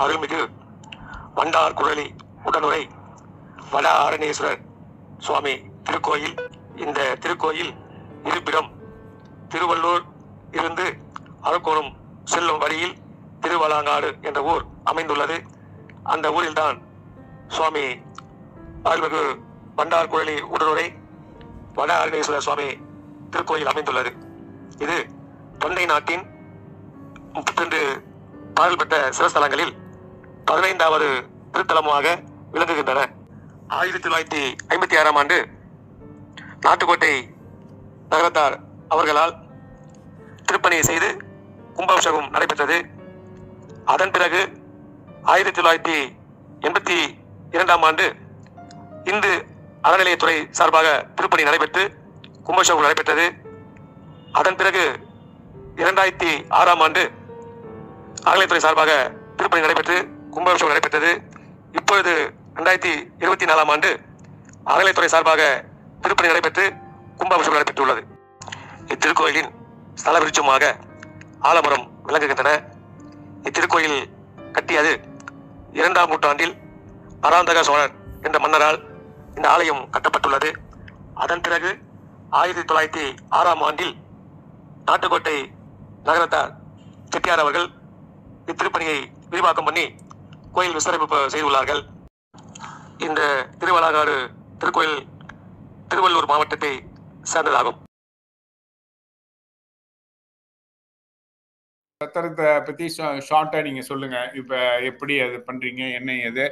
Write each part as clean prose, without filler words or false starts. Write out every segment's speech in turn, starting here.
அருள்மிகு வண்டார் குழலி உடனுரை வட ஆரணேஸ்வரர் சுவாமி திருக்கோயில். இந்த திருக்கோயில் இருப்பிடம் திருவள்ளூர் இருந்து அரக்கோணம் செல்லும் வழியில் திருவலாங்காடு என்ற ஊர் அமைந்துள்ளது. அந்த ஊரில்தான் சுவாமி அருள்மிகு வண்டார் குழலி உடனுரை வட ஆரணேஸ்வரர் சுவாமி திருக்கோயில் அமைந்துள்ளது. இது தொண்டை நாட்டின் 32 பாடல் பெற்ற சிவஸ்தலங்களில் 15வது திருத்தலமாக விளங்குகின்றன. 1956ஆம் ஆண்டு நாட்டுக்கோட்டை நகரத்தார் அவர்களால் திருப்பணி செய்து கும்பாபிஷேகம் நடைபெற்றது. அதன் பிறகு 1982ஆம் ஆண்டு இந்து அறநிலையத்துறை சார்பாக திருப்பணி நடைபெற்று கும்பாபிஷேகம் நடைபெற்றது. அதன் பிறகு 2006ஆம் ஆண்டு அறநிலையத்துறை சார்பாக திருப்பணி நடைபெற்று கும்பாபிஷேகம் நடைபெற்றது. இப்பொழுது 2024ஆம் ஆண்டு அறநிலையத்துறை சார்பாக திருப்பணி நடைபெற்று கும்பாபிஷேகம் நடைபெற்றுள்ளது. இத்திருக்கோயிலின் ஸ்தல விருட்சமாக ஆலமரம் விளங்குகின்றன. இத்திருக்கோயில் கட்டியது 2ஆம் நூற்றாண்டில் பராந்தக சோழர் என்ற மன்னரால் இந்த ஆலயம் கட்டப்பட்டுள்ளது. அதன் பிறகு 1906ஆம் ஆண்டில் நாட்டுக்கோட்டை நகரத்தார் செட்டியார் அவர்கள் இத்திருப்பணியை விரிவாக்கம் பண்ணி கோயில் விஸ்தரிப்பு செய்துள்ளார்கள். இந்த திருவலாங்காடு திருக்கோயில் திருவள்ளூர் மாவட்டத்தை சேர்ந்ததாகும். சத்திரத்தை பத்தி ஷார்ட்டா நீங்க சொல்லுங்க. இப்ப எப்படி அது பண்றீங்க, என்ன ஏது?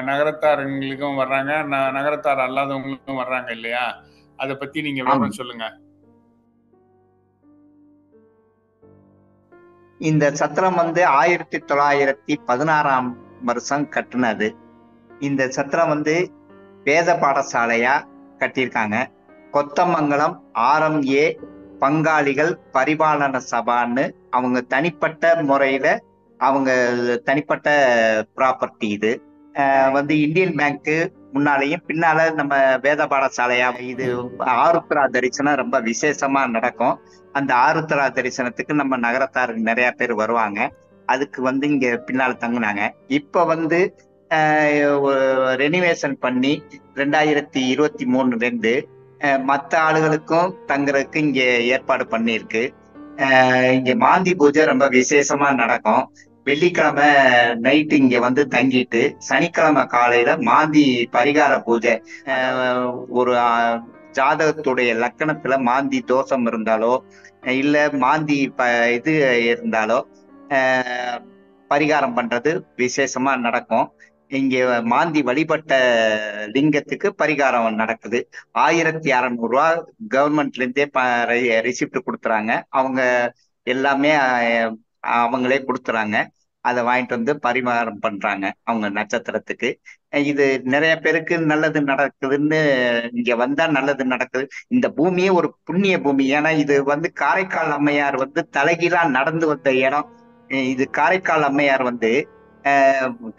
நகரத்தாரங்களுக்கும் வர்றாங்க, நகரத்தார் அல்லாதவங்களுக்கும் வர்றாங்க இல்லையா? அதை பத்தி நீங்க விவரம் சொல்லுங்க. இந்த சத்திரம் 1916ஆம் வருஷம் கட்டுனது. இந்த சத்திரம் வேத பாடசாலையா கட்டியிருக்காங்க. கொத்தமங்கலம் RMA பங்காளிகள் பரிபாலன சபான்னு அவங்க தனிப்பட்ட முறையில அவங்க தனிப்பட்ட ப்ராப்பர்ட்டி. இது இந்தியன் பேங்க்கு முன்னாலேயும் பின்னால நம்ம வேத பாடசாலையா. இது ஆருத்ரா தரிசனம் ரொம்ப விசேஷமா நடக்கும். அந்த ஆருத்ரா தரிசனத்துக்கு நம்ம நகரத்தார் நிறைய பேர் வருவாங்க. அதுக்கு இங்க பின்னால தங்குனாங்க. இப்ப ரெனிவேஷன் பண்ணி 2023 மற்ற ஆளுகளுக்கும் தங்குறதுக்கு இங்க ஏற்பாடு பண்ணிருக்கு. இங்க மாந்தி பூஜை ரொம்ப விசேஷமா நடக்கும். வெள்ளிக்கிழமை நைட்டு இங்க தங்கிட்டு சனிக்கிழமை காலையில மாந்தி பரிகார பூஜை. ஒரு ஜாதகத்துடைய லக்கணத்துல மாந்தி தோஷம் இருந்தாலோ இல்ல மாந்தி இது இருந்தாலோ பரிகாரம் பண்றது விசேஷமா நடக்கும். இங்க மாந்தி வழிபட்ட லிங்கத்துக்கு பரிகாரம் நடக்குது. 1600 ரூபா கவர்மெண்ட்ல இருந்தே ரிசிப்ட் கொடுத்துறாங்க. அவங்க எல்லாமே அவங்களே கொடுத்துறாங்க. அதை வாங்கிட்டு பரிகாரம் பண்றாங்க அவங்க நட்சத்திரத்துக்கு. இது நிறைய பேருக்கு நல்லது நடக்குதுன்னு இங்க வந்தா நல்லது நடக்குது. இந்த பூமியே ஒரு புண்ணிய பூமி. ஏன்னா இது காரைக்கால் அம்மையார் தலைகீழா நடந்து வந்த இடம். இது காரைக்கால் அம்மையார்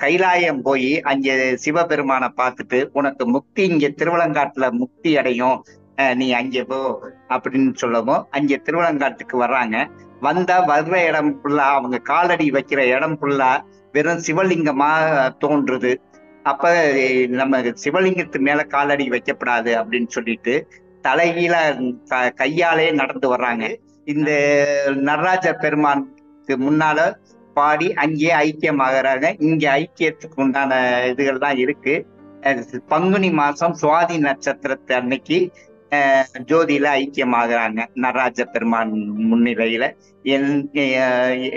கைலாயம் போய் அங்கே சிவபெருமானை பார்த்துட்டு உனக்கு முக்தி இங்க திருவலங்காட்டுல முக்தி அடையும், நீ அங்கே போ அப்படின்னு சொல்லவும் அங்கே திருவலங்காட்டுக்கு வர்றாங்க. வந்தா வர்ற இடம் ஃபுல்லா அவங்க காலடி வைக்கிற இடம் ஃபுல்லா வெறும் சிவலிங்கமா தோன்றுது. அப்ப நம்ம சிவலிங்கத்து மேல காலடி வைக்கப்படாது அப்படின்னு சொல்லிட்டு தலைகீழ கையாலே நடந்து வர்றாங்க. இந்த நடராஜ பெருமானுக்கு முன்னால பாடி அங்கேயே ஐக்கியமாகறாங்க. இங்க ஐக்கியத்துக்கு உண்டான இதுகள் தான் இருக்கு. பங்குனி மாசம் சுவாதி நட்சத்திரத்தை அன்னைக்கு ஜோதியில ஐக்கியமாகறாங்க நடராஜ பெருமான் முன்னிலையில.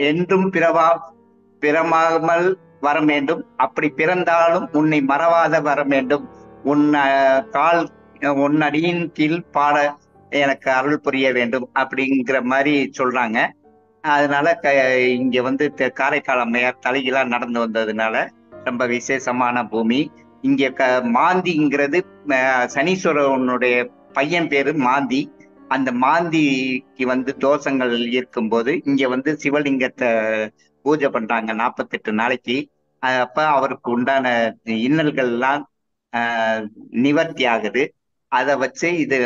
என்றும் பிறமாமல் வர வேண்டும், அப்படி பிறந்தாலும் உன்னை மறவாத வர வேண்டும், உன் அடியின் கீழ் பாட எனக்கு அருள் புரிய வேண்டும் அப்படிங்கிற மாதிரி சொல்றாங்க. அதனால இங்க காரைக்கால் அம்மையார் தலைகீழா நடந்து வந்ததுனால ரொம்ப விசேஷமான பூமி. இங்க மாந்திங்கிறது சனீஸ்வரனுடைய பையன் பேரு மாந்தி. அந்த மாந்திக்கு தோஷங்கள் இருக்கும்போது இங்க சிவலிங்கத்தை பூஜை பண்றாங்க 48 நாளைக்கு. அப்ப அவருக்கு உண்டான இன்னல்கள்லாம் நிவர்த்தி ஆகுது. அதை வச்சு இது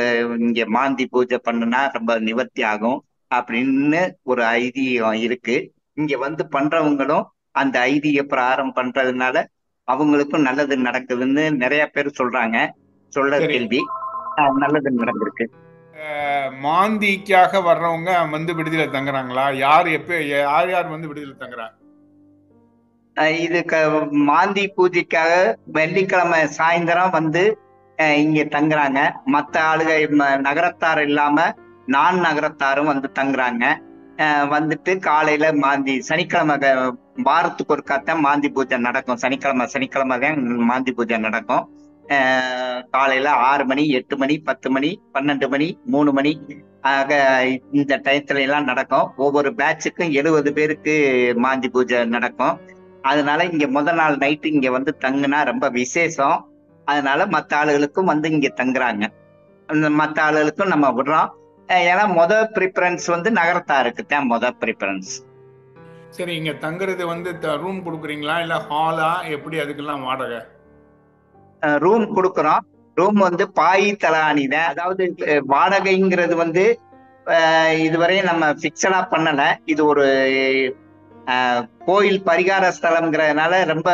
இங்க மாந்தி பூஜை பண்ணுனா ரொம்ப நிவர்த்தி ஆகும் அப்படின்னு ஒரு ஐதீகம் இருக்கு. இங்க பண்றவங்களும் அந்த ஐதீக பிரகாரம் பண்றதுனால அவங்களுக்கும் நல்லது நடக்குதுன்னு நிறைய பேர் சொல்றாங்க. சொல்ற சரி. கேள்வி நல்லது நடந்திருக்கு. மாந்திக்காக வர்றவங்க வந்து விடுதியில தங்குறாங்களா? யார் யார் வந்து விடுதியில தங்குறாங்க? இது மாந்தி பூஜைக்காக வெள்ளிக்கிழமை சாயந்தரம் வந்து இங்க தங்குறாங்க. மற்ற ஆளுகை நகரத்தார் இல்லாம நான் நகரத்தாரும் வந்து தங்குறாங்க. வந்துட்டு காலையில மாந்தி சனிக்கிழமை வாரத்துக்கு ஒரு காத்தான் மாந்தி பூஜை நடக்கும். சனிக்கிழமை தான் மாந்தி பூஜை நடக்கும். காலையில 6 மணி, 8 மணி, 10 மணி, 12 மணி, 3 மணி ஆக இந்த டயத்துல எல்லாம் நடக்கும். ஒவ்வொரு பேட்சுக்கும் 70 பேருக்கு மாந்தி பூஜை நடக்கும். அதனால இங்க முதல் நாள் நைட்டு இங்க வந்து தங்குனா ரொம்ப விசேஷம். அதனால மற்ற ஆளுகளுக்கும் வந்து இங்க தங்குறாங்க. மற்ற ஆளுகளுக்கும் நம்ம விடுறோம். ஏன்னா ப்ரிஃபரன்ஸ் வந்து நகரத்தாருக்கு தான் ப்ரிஃபரன்ஸ். சரி, இங்க தங்குறது வந்து ரூம் கொடுக்குறீங்களா இல்ல ஹாலா? எப்படி அதுக்கெல்லாம் வாடகை? ரூம் கொடுக்குறோம். ரூம் வந்து பாய் தலாணி தான். அதாவது வாடகைங்கிறது வந்து இதுவரை நம்ம பிக்சடா பண்ணல. இது ஒரு கோயில் பரிகார ஸ்தலம்ங்கிறதுனால ரொம்ப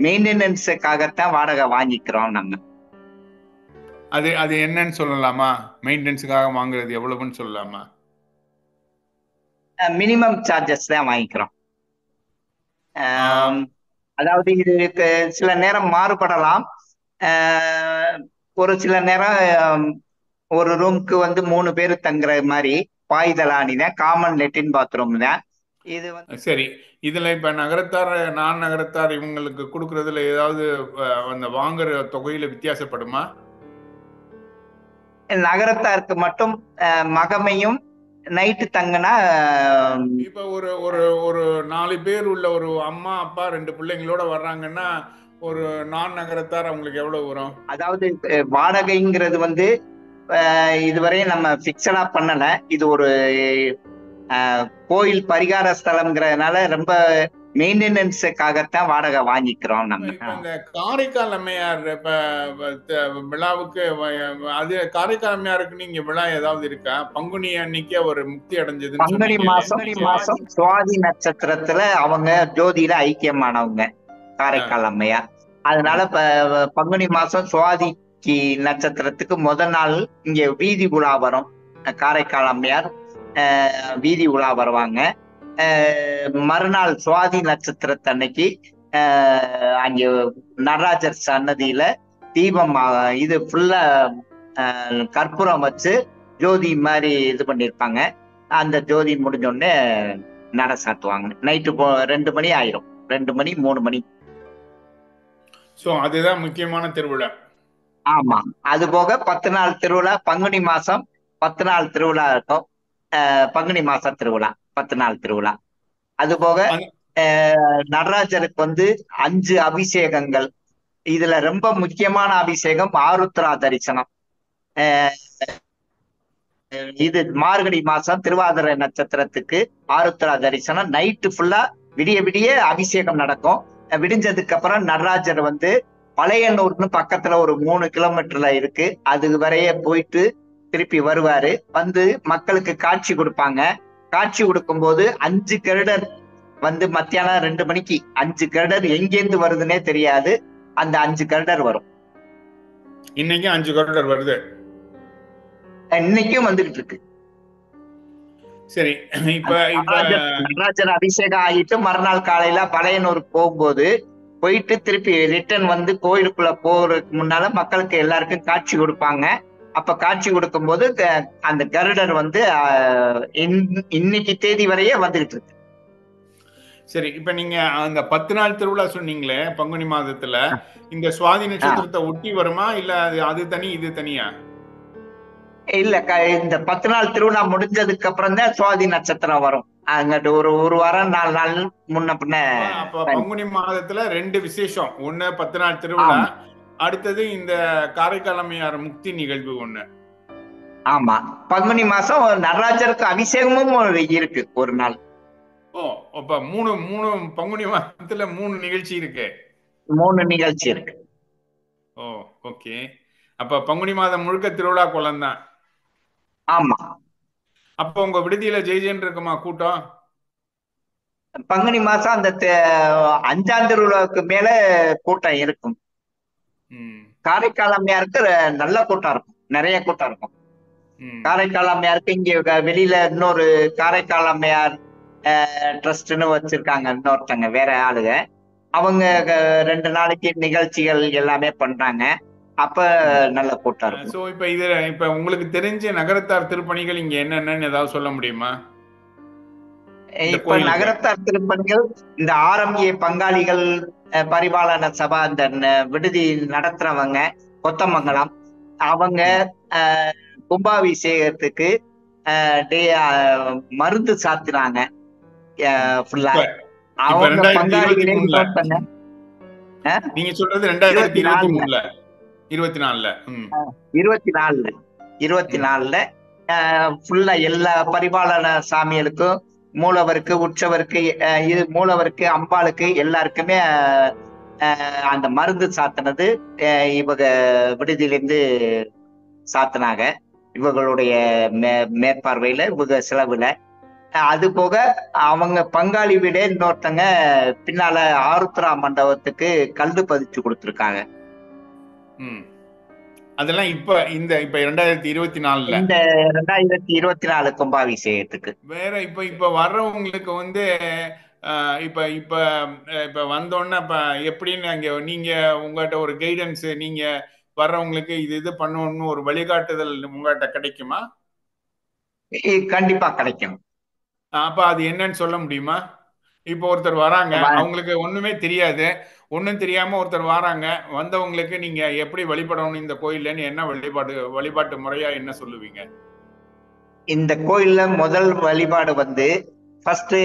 மெயின்டெனன்ஸுக்காகத்தான் வாடகை வாங்கிக்கிறோம் நம்ம. அது என்னன்னு சொல்லலாமா? மெயின்டெனன்ஸுக்காக வாங்குறது எவ்வளவுன்னு சொல்லலாமா? மினிமம் சார்ஜஸ் தான் வாங்கிக்கிறோம். அதாவது இதுக்கு சில நேரம் மாறுபடலாம். ஒரு சில நேரம் ஒரு ரூமுக்கு வந்து 3 பேர் தங்குற மாதிரி பாய்தலானி தான், காமன் லெட்டின் பாத்ரூம் தான். இது வந்து சரி, இதுல இப்ப நகரத்தார் நான் நகரத்தார் இவங்களுக்கு கொடுக்கறதுல ஏதாவது அந்த வாங்குற தொகையில வித்தியாசப்படுமா? நகரத்தாருக்கு மட்டும் மகமையும் நைட்டு தங்கினா இப்ப ஒரு ஒரு ஒரு 4 பேர் உள்ள ஒரு அம்மா அப்பா 2 பிள்ளைங்களோட வர்றாங்கன்னா ஒரு நான் நகரத்தார் அவங்களுக்கு எவ்வளவு வரும்? அதாவது வாடகைங்கிறது வந்து இதுவரை நம்ம பிக்சடா பண்ணல. இது ஒரு கோயில் பரிகார ஸ்தலம்ங்கிறதுனால ரொம்ப மெயின்டெனன்ஸுக்காகத்தான் வாடகை வாங்கிக்கிறோம் நம்ம. இப்ப இந்த காரைக்கால் அம்மையார் விழாவுக்கு அது காரைக்கால் அம்மையாருக்கு நீங்க விழா ஏதாவது இருக்கா? பங்குனி அன்னைக்கு அவர் முக்தி அடைஞ்சதுன்னு பங்குனி மாசம் சுவாதி நட்சத்திரத்துல அவங்க ஜோதியில ஐக்கியமானவங்க காரைக்கால் அம்மையார். அதனால பங்குனி மாசம் சுவாதிக்கு நட்சத்திரத்துக்கு முதல் நாள் இங்க வீதி உலா வரும். காரைக்கால் அம்மையார் வீதி உலா வருவாங்க. மறுநாள் சுவாதி நட்சத்திரத்தன்னைக்கு அங்கே நடராஜர் சன்னதியில தீபம் இது ஃபுல்லா கற்பூரம் வச்சு ஜோதி மாதிரி இது பண்ணிருப்பாங்க. அந்த ஜோதி முடிஞ்சோடனே நட சாத்துவாங்க. நைட்டு 2 மணி ஆயிரும். 2 மணி 3 மணி. சோ அதுதான் முக்கியமான திருவிழா. ஆமா, அது போக 10 நாள் திருவிழா. பங்குனி மாசம் 10 நாள் திருவிழா இருக்கும். பங்குனி மாசம் திருவிழா 10 நாள் திருவிழா. அது போக நடராஜருக்கு வந்து 5 அபிஷேகங்கள். இதுல ரொம்ப முக்கியமான அபிஷேகம் ஆருத்ரா தரிசனம். இது மார்கழி மாசம் திருவாதிரை நட்சத்திரத்துக்கு ஆருத்ரா தரிசனம். நைட்டு ஃபுல்லா விடிய விடிய அபிஷேகம் நடக்கும். விடிஞ்சதுக்கு அப்புறம் நடராஜர் வந்து பழையனூர்னு பக்கத்துல ஒரு 3 கிலோமீட்டர்ல இருக்கு. அது வரைய போயிட்டு திருப்பி வருவாரு. வந்து மக்களுக்கு காட்சி கொடுப்பாங்க. காட்சி கொடுக்கும் போது 5 கருடர் வந்து மத்தியானம் 2 மணிக்கு 5 கருடர் எங்கேருந்து வருதுன்னே தெரியாது. அந்த 5 கருடர் வரும். இன்னைக்கு 5 கருடர் வருது. இன்னைக்கும் வந்துகிட்டு இருக்கு. சரி, இப்ப நடராஜர் அபிஷேகம் ஆகிட்டு மறுநாள் காலையில பழையனூருக்கு போகும்போது போயிட்டு திருப்பி ரிட்டர்ன் வந்து கோயிலுக்குள்ள போறதுக்கு முன்னால மக்களுக்கு எல்லாருக்கும் காட்சி கொடுப்பாங்க. அப்ப காட்சி கொடுக்கும் போது அந்த கருடர் வந்து இன்னைக்கு தேதி வரையே வந்துகிட்டு இருக்கு. சரி, இப்ப நீங்க அந்த 10 நாள் திருவிழா சொன்னீங்களே பங்குனி மாதத்துல, இந்த சுவாதி நட்சத்திரத்தை ஒட்டி வருமா இல்ல அது தனி இது தனியா? இல்ல, இந்த 10 நாள் திருவிழா முடிஞ்சதுக்கு அப்புறம் தான் சுவாதி நட்சத்திரம் வரும். அங்கிட்டு ஒரு வாரம் 4 நாள் முன்ன பின்ன. அப்ப பங்குனி மாதத்துல 2 விசேஷம். ஒண்ணு 10 நாள் திருவிழா, அடுத்தது இந்த காரைக்கால் அம்மையார் முக்தி நிகழ்வு ஒண்ணு. ஆமா, பங்குனி மாசம் நடராஜருக்கு அபிஷேகமும் இருக்கு ஒரு நாள். ஓ, அப்ப மூணு பங்குனி மாதத்துல 3 நிகழ்ச்சி இருக்கு. 3 நிகழ்ச்சி இருக்கு. ஓ, ஓகே. அப்ப பங்குனி மாதம் முழுக்க திருவிழா கோலம் தான். ஆமா. அப்ப உங்க விடுதியில ஜெய்ஜென் இருக்குமா கூட்டம்? பங்குனி மாசம் அந்த 5ஆம் திருவிழாவுக்கு மேல கூட்டம் இருக்கும். ம் காரைக்கால் அம்மையாருக்கு நல்ல கூட்டம் இருக்கும், நிறைய கூட்டம் இருக்கும். ம் காரைக்கால் அம்மையாருக்கு இங்க வெளியில இன்னொரு காரைக்கால் அம்மையார் ட்ரஸ்ட்னு வச்சிருக்காங்க, இன்னொருத்தங்க வேற ஆளுங்க. அவங்க ம் 2 நாளைக்கு நிகழ்ச்சிகள் எல்லாமே பண்றாங்க. அப்ப ம். நல்ல கூட்டம் இருக்கும். ஸோ இப்ப உங்களுக்கு தெரிஞ்ச நகரத்தார் திருப்பணிகள் இங்க என்னென்னன்னு ஏதாவது சொல்ல முடியுமா? இந்த இப்ப கோயிலுக்கு. நகரத்தார் திருப்பணிகள் இந்த ஆர்எம்ஏ பங்காளிகள், பரிபாலன சபா, அந்த விடுதி நடத்துறவங்க, கொத்தமங்கலம் அவங்க ம். கும்பாபிஷேகத்துக்கு மருந்து சாத்துனாங்க ம். ஃபுல்லா. இப்ப இப்ப அவங்க 2023 பங்காளிகளே இன்னொருத்தங்க. நீங்க சொல்றது 2023 24 24 ம் 24 ம் 24 ஃபுல்லா எல்லா பரிபாலன சாமிகளுக்கும், மூலவருக்கு, உற்சவருக்கு, இது மூலவருக்கு, அம்பாளுக்கு எல்லாருக்குமே அந்த மருந்து சாத்தினது இவங்க விடுதியிலிருந்து சாத்தினாங்க. இவங்களுடைய மேற்பார்வையில, இவங்க செலவுல. அது போக அவங்க பங்காளி வீடே இன்னொருத்தங்க பின்னால ஆருத்ரா மண்டபத்துக்கு கல்லு பதிச்சு கொடுத்துருக்காங்க. ம். அதெல்லாம் இப்ப 2024 இந்த 2024 கும்பாபிஷேகத்துக்கு. வேற இப்ப வர்றவங்களுக்கு வந்து இப்ப இப்ப இப்ப வந்தோடனே இப்ப எப்படின்னு அங்க நீங்க உங்ககிட்ட ஒரு கைடன்ஸ், நீங்க வர்றவங்களுக்கு இது பண்ணணும்னு ஒரு வழிகாட்டுதல் உங்ககிட்ட கிடைக்குமா? கண்டிப்பா கிடைக்கும். அப்ப அது என்னன்னு சொல்ல முடியுமா? இப்போ ஒருத்தர் வராங்க, அவங்களுக்கு ஒண்ணுமே தெரியாது. ஒண்ணும் தெரியாம ஒருத்தர் வராங்க, வந்தவங்களுக்கு நீங்க எப்படி வழிபடணும் இந்த கோயில்லன்னு என்ன வழிபாட்டு முறையா என்ன சொல்லுவீங்க? இந்த கோயில்ல முதல் வழிபாடு வந்து ஃபர்ஸ்ட்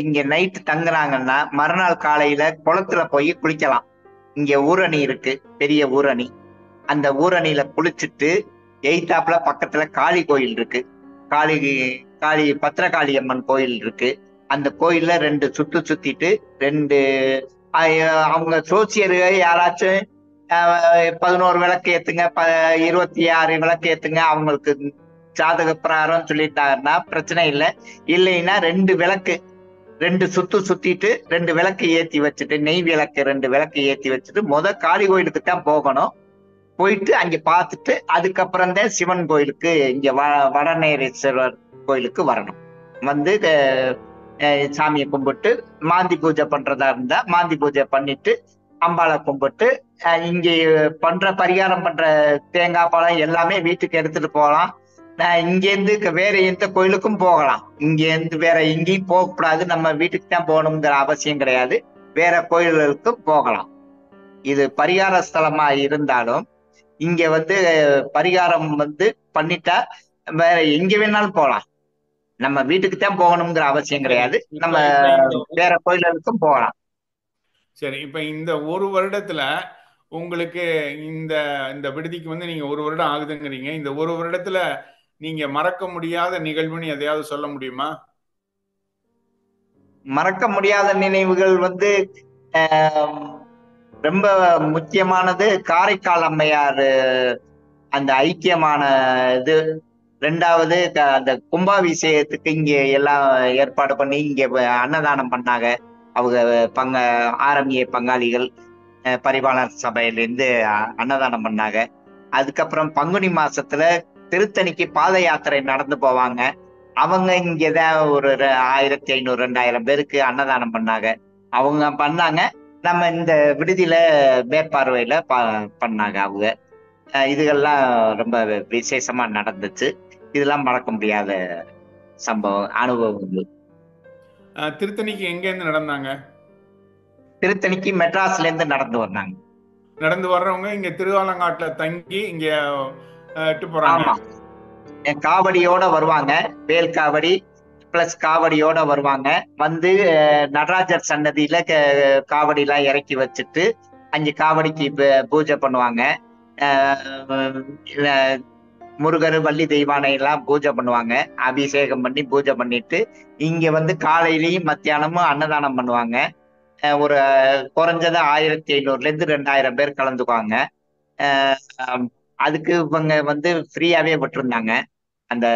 இங்க நைட் தங்குறாங்கன்னா மறுநாள் காலையில குளத்துல போய் குளிக்கலாம். இங்க ஊரணி இருக்கு, பெரிய ஊரணி. அந்த ஊரணியில குளிச்சுட்டு எய்தாப்புல பக்கத்துல காளி கோயில் இருக்கு. காளி காளி பத்திரகாளி அம்மன் கோயில் இருக்கு. அந்த கோயில்ல 2 சுத்து சுத்திட்டு 2 அவங்க சோசியர்கள் யாராச்சும் 11 விளக்கு ஏத்துங்க, 26 விளக்கு ஏத்துங்க, அவங்களுக்கு ஜாதக பிரகாரம் சொல்லிட்டாருன்னா பிரச்சனை இல்லை. இல்லைன்னா 2 விளக்கு 2 சுத்து சுத்திட்டு 2 விளக்கு ஏத்தி வச்சுட்டு, நெய் விளக்கு 2 விளக்கு ஏத்தி வச்சுட்டு காளி கோயிலுக்கு தான் போகணும். போயிட்டு அங்க பார்த்துட்டு அதுக்கப்புறம் தான் சிவன் கோயிலுக்கு, இங்க வடநேரேஸ்வரர் கோயிலுக்கு வரணும். வந்து சாமியை கும்பிட்டு மாந்தி பூஜை பண்றதா இருந்தா மாந்தி பூஜை பண்ணிட்டு அம்பாளை கும்பிட்டு இங்க பண்ற பரிகாரம் பண்ற தேங்காய் பழம் எல்லாமே வீட்டுக்கு எடுத்துட்டு போகலாம். இங்கேருந்து வேற எந்த கோயிலுக்கும் போகலாம். இங்கேருந்து வேற எங்கேயும் போகக்கூடாது, நம்ம வீட்டுக்கு தான் போகணுங்கிற அவசியம் கிடையாது. வேற கோயில்களுக்கும் போகலாம். இது பரிகார ஸ்தலமா இருந்தாலும் இங்க வந்து பரிகாரம் வந்து பண்ணிட்டா வேற எங்க வேணாலும் போகலாம். நம்ம வீட்டுக்கு தான் போகணுங்கிற அவசியம் சரி. கிடையாது. நம்ம இப்ப வேற கோயில்களுக்கும் போகலாம். சரி, இப்ப இந்த ஒரு வருடத்துல உங்களுக்கு இந்த இந்த விடுதிக்கு வந்து நீங்க ஒரு வருடம் ஆகுதுங்கிறீங்க. இந்த ஒரு வருடத்துல நீங்க மறக்க முடியாத நிகழ்வுன்னு எதையாவது சொல்ல முடியுமா? மறக்க முடியாத நினைவுகள் வந்து ரொம்ப முக்கியமானது காரைக்கால் அம்மையார் அந்த ஐக்கியமான இது. 2வது அந்த கும்பாபிஷேகத்துக்கு இங்க எல்லாம் ஏற்பாடு பண்ணி இங்க அன்னதானம் பண்ணாங்க. அவங்க ஆர்எம்ஏ பங்காளிகள், பரிபாலன சபையிலேருந்து அன்னதானம் பண்ணாங்க. அதுக்கப்புறம் பங்குனி மாசத்துல திருத்தணிக்கு பாத யாத்திரை நடந்து போவாங்க. அவங்க இங்கதான் ஒரு 1500 2000 பேருக்கு அன்னதானம் பண்ணாங்க. அவங்க பண்ணாங்க. நம்ம இந்த விடுதியில மேற்பார்வையில பண்ணாங்க அவங்க. இதுகள்லாம் ரொம்ப விசேஷமா நடந்துச்சு. இதெல்லாம் மறக்க முடியாத சம்பவம், அனுபவங்கள். திருத்தணிக்கு எங்க இருந்து நடந்தாங்க? திருத்தணிக்கு மெட்ராஸ்ல இருந்து நடந்து வந்தாங்க. நடந்து வர்றவங்க இங்க திருவாலங்காட்டுல தங்கி இங்க இட்டு போறாங்க. ஆமா, காவடியோட வருவாங்க. வேல் காவடி பிளஸ் காவடியோட வருவாங்க. வந்து நடராஜர் சன்னதியில காவடி எல்லாம் இறக்கி வச்சுட்டு அங்க காவடிக்கு பூஜை பண்ணுவாங்க. முருகர், வள்ளி தெய்வானை எல்லாம் பூஜை பண்ணுவாங்க. அபிஷேகம் பண்ணி பூஜை பண்ணிட்டு இங்க வந்து காலையிலயும் மத்தியானமும் அன்னதானம் பண்ணுவாங்க. ஒரு குறைஞ்சது 1500 இருந்து 2000 பேர் கலந்துக்குவாங்க. அதுக்கு இவங்க வந்து ஃப்ரீயாவே விட்டுருந்தாங்க. அந்த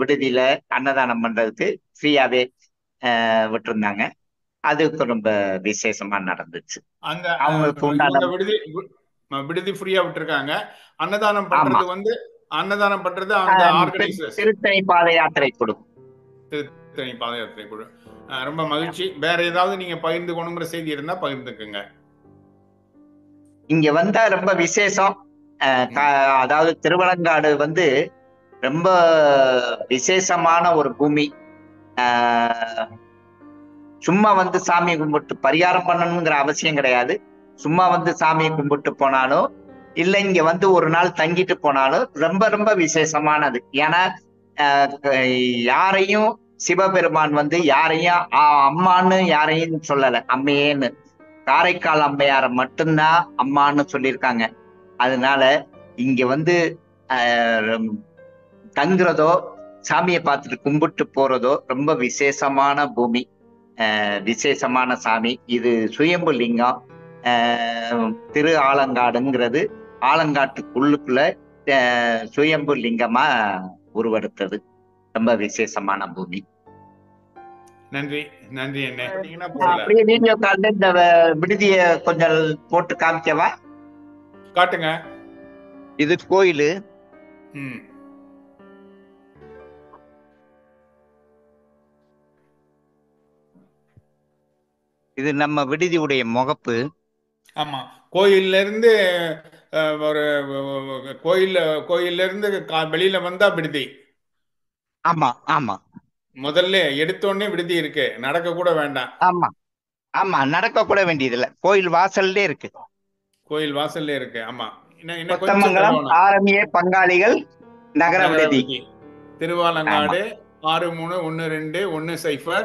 விடுதியில அன்னதானம் பண்றதுக்கு ஃப்ரீயாவே விட்டுருந்தாங்க. அதுக்கு ரொம்ப விசேஷமா நடந்துச்சு. அந்த அவங்களுக்கு உண்டான இவங்க விடுதி ஃப்ரீயா விட்டுருக்காங்க. அன்னதானம் ஆமா. பண்றது அன்னதானம் பண்றது அந்த ஆர்கனைசர்ஸ் திருத்தணி பாத யாத்திரை கொடுக்கும். திருத்தணி பாத யாத்திரை குழு. ரொம்ப மகிழ்ச்சி. வேற ஏதாவது நீங்க பகிர்ந்து கொள்ளுங்கிற செய்தி இருந்தா பகிர்ந்துக்குங்க. இங்க வந்தா ரொம்ப விசேஷம். அதாவது திருவலங்காடு ரொம்ப விசேஷமான ஒரு பூமி. சும்மா சாமி கும்பிட்டு பரிகாரம் பண்ணணுங்கிற அவசியம் கிடையாது. சும்மா சாமி கும்பிட்டு போனாலும் இல்ல, இங்க ஒரு நாள் தங்கிட்டு போனாலும் ரொம்ப ரொம்ப விசேஷமானது. ஏன்னா யாரையும் சிவபெருமான் யாரையும் அம்மான்னு யாரையும் சொல்லல, அம்மையேன்னு. காரைக்கால் அம்மையார மட்டும்தான் அம்மான்னு சொல்லியிருக்காங்க. அதனால இங்க தங்குறதோ சாமியை பார்த்துட்டு கும்பிட்டு போறதோ ரொம்ப விசேஷமான பூமி, விசேஷமான சாமி. இது சுயம்பு லிங்கம். திரு ஆலங்காடுங்கிறது ஆலங்காட்டுக்குள்ளுக்குள்ள சுயம்பு லிங்கமா உருவெடுத்தது. ரொம்ப விசேஷமான பூமி. நன்றி நன்றி. என்ன அப்படியே வீடியோ கால்ல இந்த விடுதிய கொஞ்சம் போட்டு காமிக்கவா? காட்டுங்க. இது கோயிலு. இது நம்ம விடுதியுடைய முகப்பு. ஆமா, கோயில்ல இருந்து ஒரு கோயில்ல இருந்து வெளியில வந்தா விடுதி. ஆமா ஆமா, முதல்ல எடுத்தோடனே விடுதி இருக்கு, நடக்க கூட வேண்டாம். ஆமா ஆமா, நடக்க கூட வேண்டியது இல்ல, கோயில் வாசல்லே இருக்கு. கோயில் வாசல்ல இருக்கு. ஆமா. கொத்தமங்கலம் ஆரம்பிய பங்காளிகள் நகர விடுதி, திருவாலங்காடு 631210.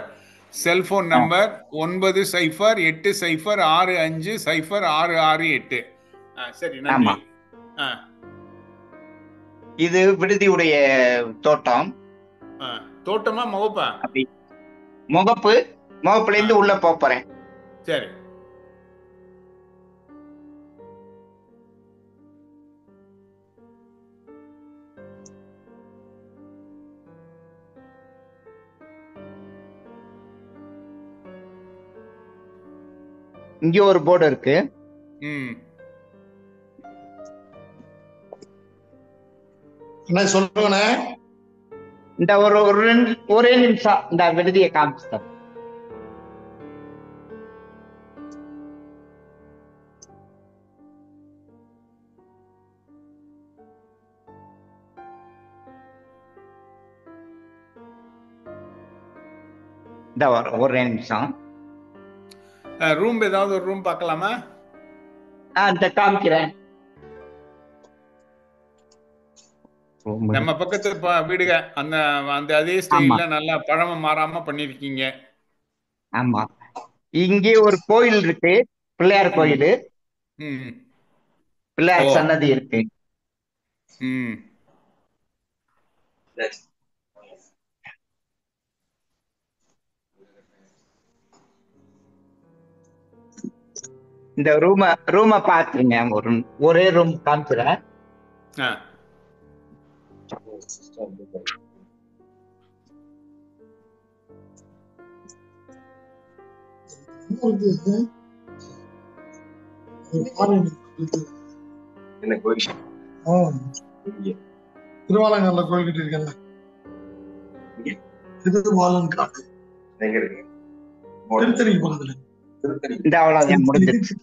Cellphone number 9080850668. சரி, நன்றி. இது விடுதியுடைய தோட்டம். தோட்டமா முகப்பா? முகப்புல இருந்து உள்ள போறேன். சரி. இங்க ஒரு போர்டு இருக்கு. சொல்லுங்க. இந்த ஒரே நிமிஷம் இந்த விடுதியை காமிச்சுட்டேன். இந்த ஒரே நிமிஷம். ரூம் ஏதாவது ஒரு ரூம் பார்க்கலாமா? இந்த காமிக்கிறேன். நம்ம பக்கத்து வீடுக அந்த அந்த அதே ஸ்டைல்ல நல்லா பழமை மாறாம பண்ணிருக்கீங்க. ஆமா, இங்கே ஒரு கோயில் இருக்கு, பிள்ளையார் கோயில். பிள்ளையார் சன்னதி இருக்கு. இந்த ரூம பாத்துருங்க. ஒரே ரூம் காமிக்கிறேன். திருவாலங்காடுல கோயில் கிட்ட இருக்கல, திருவாலங்காடு திருத்தணி பக்கத்துல. இந்த அவ்வளவுதான் முடிஞ்சிருச்சு.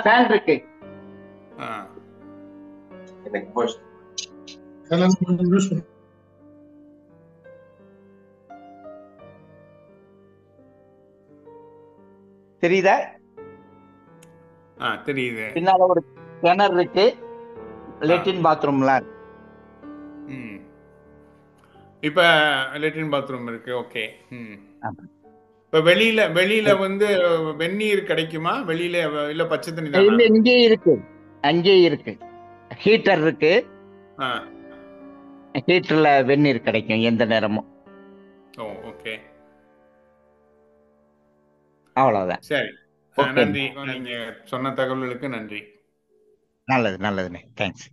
ஃபேன் இருக்கு. தெரியுதா? தெரியுது. பின்னால ஒரு கிணறு இருக்கு, லெட்டின் பாத்ரூம்லாம் இருக்கு. இப்ப லெட்டின் பாத்ரூம் இருக்கு. ஓகே. இப்ப வெளியில வெந்நீர் கிடைக்குமா? வெளியில இல்ல பச்சை தண்ணி தான்? இல்ல, இங்கேயே இருக்கு, அங்கேயே இருக்கு. ஹீட்டர் இருக்கு, ஹீட்டர்ல வெந்நீர் கிடைக்கும் எந்த நேரமும். ஓகே, அவ்வளவுதான். சரி, நன்றி. நீங்க சொன்ன தகவல்களுக்கு நன்றி. நல்லதுண்ணே, தேங்க்ஸ்.